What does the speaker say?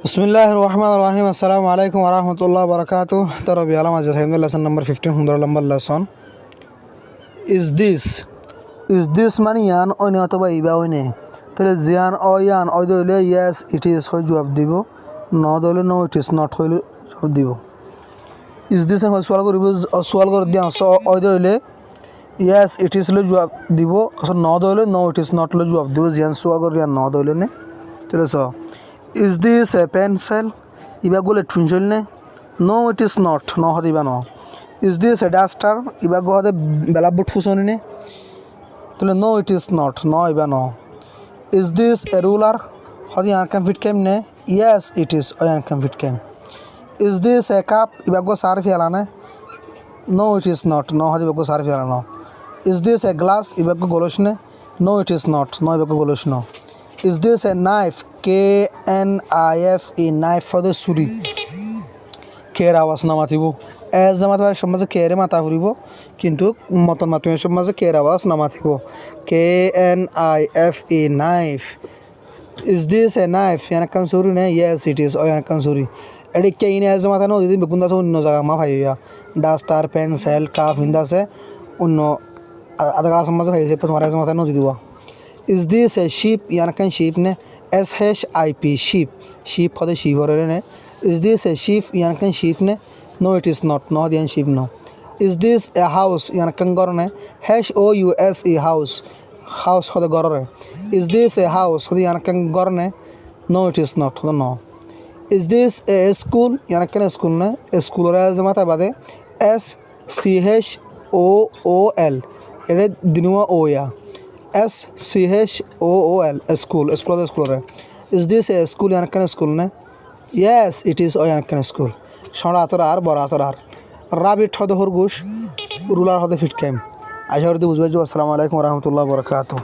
বিসমিল্লাহির রহমানির রহিম। আসসালামু আলাইকুম ওয়া রাহমাতুল্লাহি ওয়া বারাকাতুহু। তারাবি আলাম আজ হাইমুল লেসন নাম্বার 15 সুন্দর নাম্বার লেসন। ইজ দিস মানে ইয়ান অনে অথবা ইবা অনে। তাহলে জিয়ান অ ইয়ান অ দইলে ইয়েস ইট ইজ হয় জবাব দিব, ন দইলে নো ইট ইজ নট হইলে জবাব দিব। ইজ দিস হয় সওয়াল করিব, সওয়াল করে দিয়া অ দইলে ইয়েস ইট ইজ হলে জবাব দিব, ন দইলে নো ইট ইজ নট হলে জবাব দিব। জিয়ান সওয়াল করে দিয়া ন দইলে নে। তাহলে is this a pencil? Iba go let pencil ne? No, it is not. No, hadi ba no. Is this a duster? Iba go hade blackboard fusoni ne? Tole no, it is not. No, iba no. Is this a ruler? Hadi an fit kem ne? Yes, it is. An fit kem. Is this a cup? Iba go sarfi ala ne? No, it is not. No, hadi ba go sarfi ala no. Is this a glass? Iba go golosh ne? No, it is not. No, iba go golosh no. Is this a knife? KNIFE knife for the suri. কের আওয়াজ না মাতিব, age জামাত সমাজে কেরে মাতা ফুরিব, কিন্তু মতন মাতিমের সমাজে কের আওয়াজ না মাতিব। KNIFE knife. Is this a knife? এনাকান সুরি নে? Yes it is. এনাকান সুরি এটি কে ইন এজ জামাতা যদি বেগুন আছে অন্য জায়গা মা ভাইয়া ডাস্টার পেন্সিল কাপ হিন্দাছে অন্য আধা গাছ সমাজে ভাইছে তোমার এজ জামাতা নদী দিব। Is this a ship? এনাকান শিপ নে? SHIP sheep. Sheep for the sheep or ne? Is this a sheep? Yankan sheep ne? No, it is not. No, the sheep no. Is this a house? Yankan gorne? HOUSE house. House for the gorre. Is this a house? For the Yankan gorne? No, it is not. No. Is this a school? Yankan school ne? A school or as mata bade SCHOOL. It is dinua oya. SCHOOL school. School. Is this a school? Yankan school ne? Yes, it is. Yankan school. Shona atorar bora atorar. Rabbit hode horgush. Ruler hode fit came. আশা করি বুঝবে। আসসালামু আলাইকুম ওয়া রাহমাতুল্লাহি ওয়া বারাকাতুহু।